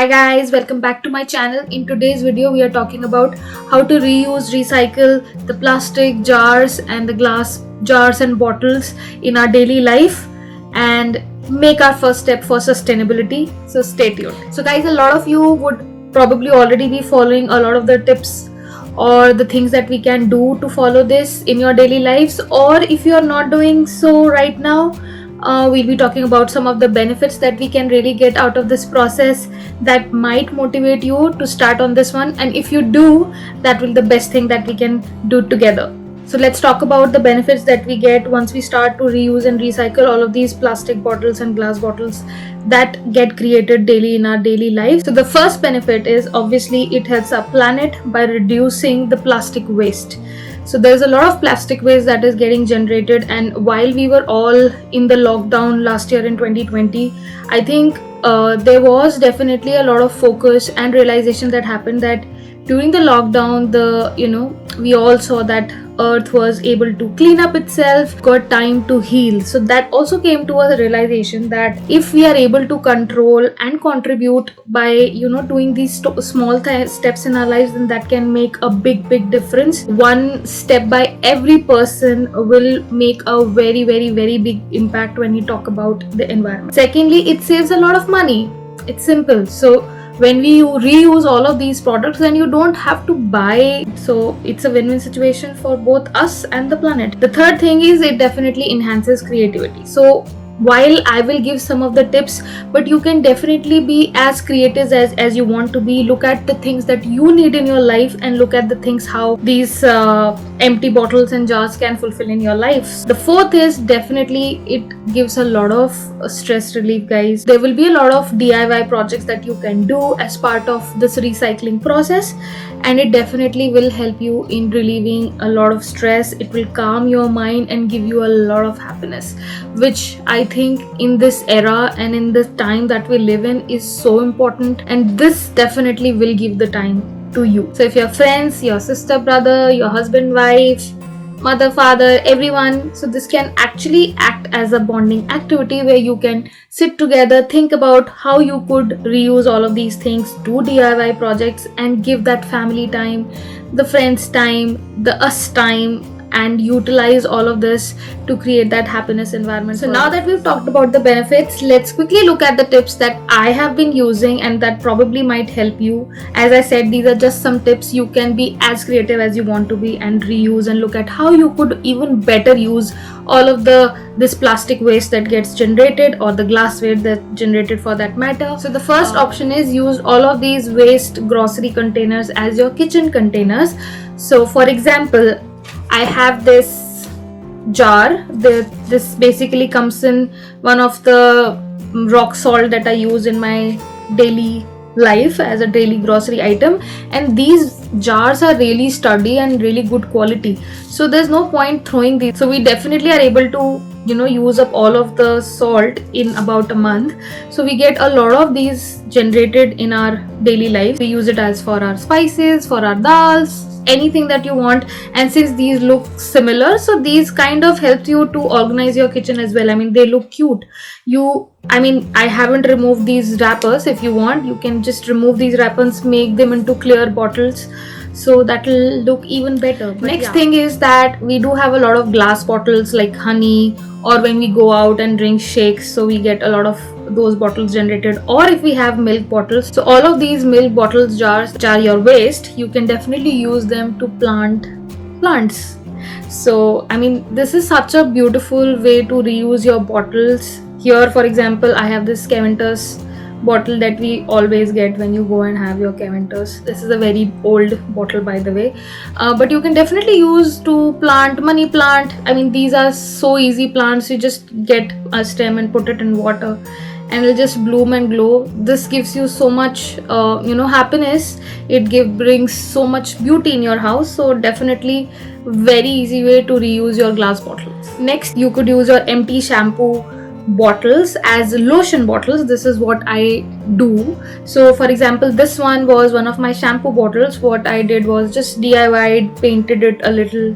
Hi guys, welcome back to my channel. In today's video we are talking about how to reuse, recycle the plastic jars and the glass jars and bottles in our daily life and make our first step for sustainability. So stay tuned. So guys, a lot of you would probably already be following a lot of the tips or the things that we can do to follow this in your daily lives, or if you are not doing so right now, we'll be talking about some of the benefits that we can really get out of this process that might motivate you to start on this one, and if you do, that will be the best thing that we can do together. So let's talk about the benefits that we get once we start to reuse and recycle all of these plastic bottles and glass bottles that get created daily in our daily life. So the first benefit is obviously it helps our planet by reducing the plastic waste. So there's a lot of plastic waste that is getting generated, and while we were all in the lockdown last year in 2020, I think there was definitely a lot of focus and realization that happened that during the lockdown, we all saw that earth was able to clean up itself, got time to heal. So that also came to a realization that if we are able to control and contribute by doing these small steps in our lives, then that can make a big difference. One step by every person will make a very big impact when we talk about the environment. Secondly, it saves a lot of money. It's simple. So when we reuse all of these products, then you don't have to buy, so it's a win-win situation for both us and the planet. The third thing is it definitely enhances creativity. So while I will give some of the tips, but you can definitely be as creative as you want to be. Look at the things that you need in your life and look at the things how these empty bottles and jars can fulfill in your life. The fourth is definitely it gives a lot of stress relief, guys. There will be a lot of DIY projects that you can do as part of this recycling process, and it definitely will help you in relieving a lot of stress. It will calm your mind and give you a lot of happiness, which I think in this era and in this time that we live in is so important, and this definitely will give the time to you. So if your friends, your sister, brother, your husband, wife, mother, father, everyone, so this can actually act as a bonding activity where you can sit together, think about how you could reuse all of these things, do DIY projects, and give that family time, the friends time, the us time, and utilize all of this to create that happiness environment. So now that we've talked about the benefits, let's quickly look at the tips that I have been using and that probably might help you. As I said, these are just some tips. You can be as creative as you want to be and reuse and look at how you could even better use all of this plastic waste that gets generated, or the glass waste that's generated for that matter. So the first option is use all of these waste grocery containers as your kitchen containers. So for example, I have this jar. This basically comes in one of the rock salt that I use in my daily life as a daily grocery item, and these jars are really sturdy and really good quality, so there's no point throwing these. So we definitely are able to use up all of the salt in about a month. So we get a lot of these generated in our daily life. We use it as for our spices, for our dals, anything that you want. And since these look similar, so these kind of helps you to organize your kitchen as well. I mean, they look cute. I haven't removed these wrappers. If you want, you can just remove these wrappers, make them into clear bottles, so that will look even better. But next thing is that we do have a lot of glass bottles like honey, or when we go out and drink shakes, so we get a lot of those bottles generated, or if we have milk bottles. So all of these milk bottles jars which are your waste, you can definitely use them to plant plants. So this is such a beautiful way to reuse your bottles. Here for example, I have this Caventus bottle that we always get when you go and have your Caventus. This is a very old bottle, by the way, but you can definitely use to plant money plant. These are so easy plants. You just get a stem and put it in water and it'll just bloom and glow. This gives you so much happiness. It brings so much beauty in your house. So definitely very easy way to reuse your glass bottles. Next, you could use your empty shampoo bottles as lotion bottles. This is what I do. So for example, this one was one of my shampoo bottles. What I did was just DIY'd, painted it a little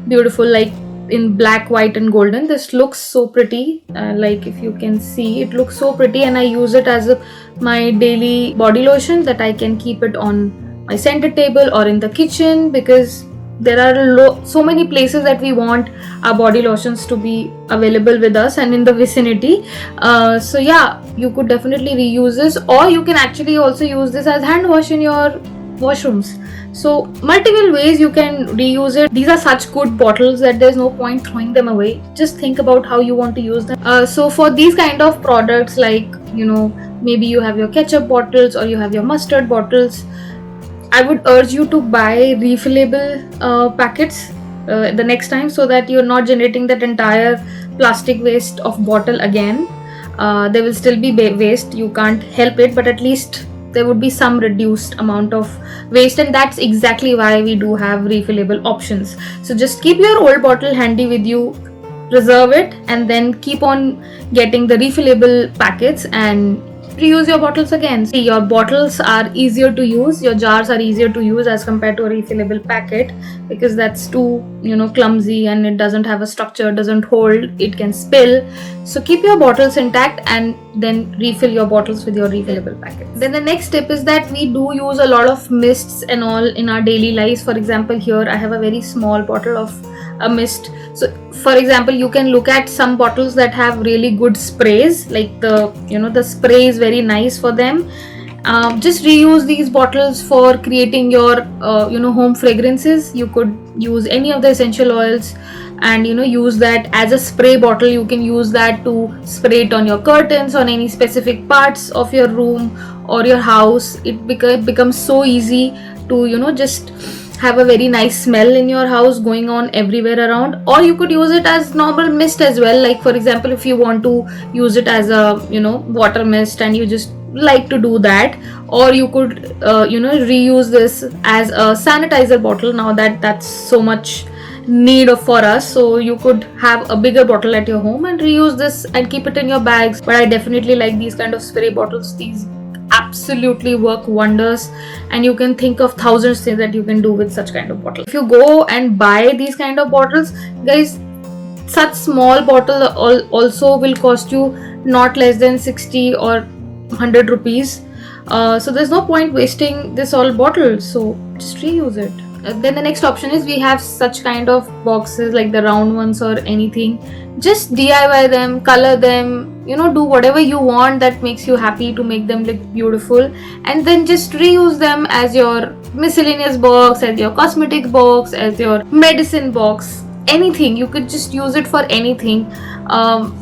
beautiful, like in black, white and golden. This looks so pretty, like if you can see, it looks so pretty, and I use it as my daily body lotion, that I can keep it on my center table or in the kitchen, because there are so many places that we want our body lotions to be available with us and in the vicinity. So yeah, you could definitely reuse this, or you can actually also use this as hand wash in your washrooms. So multiple ways you can reuse it. These are such good bottles that there's no point throwing them away. Just think about how you want to use them. So for these kind of products, like, you know, maybe you have your ketchup bottles or you have your mustard bottles, I would urge you to buy refillable packets the next time, so that you're not generating that entire plastic waste of bottle again. There will still be waste, you can't help it, but at least there would be some reduced amount of waste, and that's exactly why we do have refillable options. So just keep your old bottle handy with you, reserve it, and then keep on getting the refillable packets and reuse your bottles again. See, your bottles are easier to use, your jars are easier to use as compared to a refillable packet, because that's too, you know, clumsy, and it doesn't have a structure, doesn't hold, it can spill. So keep your bottles intact and then refill your bottles with your refillable packets. Then the next tip is that we do use a lot of mists and all in our daily lives. For example, here I have a very small bottle of a mist. So for example, you can look at some bottles that have really good sprays, like the, you know, the spray is very nice for them. Just reuse these bottles for creating your you know, home fragrances. You could use any of the essential oils and, you know, use that as a spray bottle. You can use that to spray it on your curtains, on any specific parts of your room or your house. It becomes so easy to, you know, just have a very nice smell in your house going on everywhere around. Or you could use it as normal mist as well, like for example, if you want to use it as a, you know, water mist and you just like to do that. Or you could you know, reuse this as a sanitizer bottle, now that that's so much need of for us. So you could have a bigger bottle at your home and reuse this and keep it in your bags. But I definitely like these kind of spray bottles. These absolutely work wonders, and you can think of thousands things that you can do with such kind of bottle. If you go and buy these kind of bottles, guys, such small bottle also will cost you not less than 60 or 100 rupees. So there's no point wasting this all bottle, so just reuse it. Then the next option is we have such kind of boxes, like the round ones or anything. Just DIY them, color them, you know, do whatever you want that makes you happy to make them look beautiful, and then just reuse them as your miscellaneous box, as your cosmetic box, as your medicine box, anything. You could just use it for anything.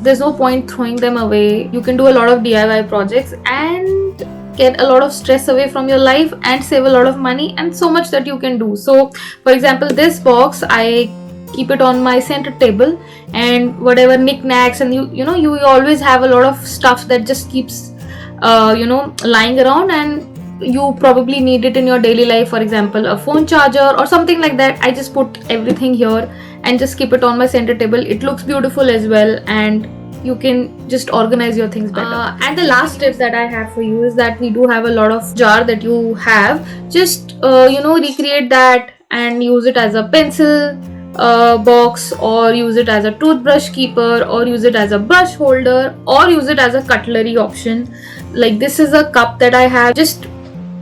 There's no point throwing them away. You can do a lot of DIY projects and get a lot of stress away from your life and save a lot of money, and so much that you can do. So for example, this box, I keep it on my center table, and whatever knickknacks, and you know, you always have a lot of stuff that just keeps you know, lying around, and you probably need it in your daily life. For example, a phone charger or something like that. I just put everything here and just keep it on my center table. It looks beautiful as well, and you can just organize your things better. And the last tips that I have for you is that we do have a lot of jar that you have. Just you know, recreate that and use it as a pencil box, or use it as a toothbrush keeper, or use it as a brush holder, or use it as a cutlery option. Like this is a cup that I have. Just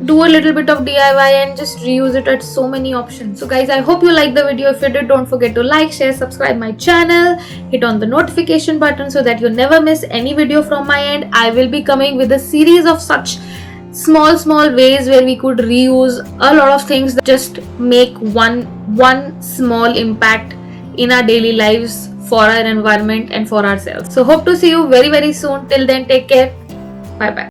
do a little bit of DIY and just reuse it at so many options. So guys, I hope you liked the video. If you did, don't forget to like, share, subscribe my channel, hit on the notification button so that you never miss any video from my end. I will be coming with a series of such small ways where we could reuse a lot of things that just make one small impact in our daily lives for our environment and for ourselves. So hope to see you very soon. Till then, take care. Bye bye.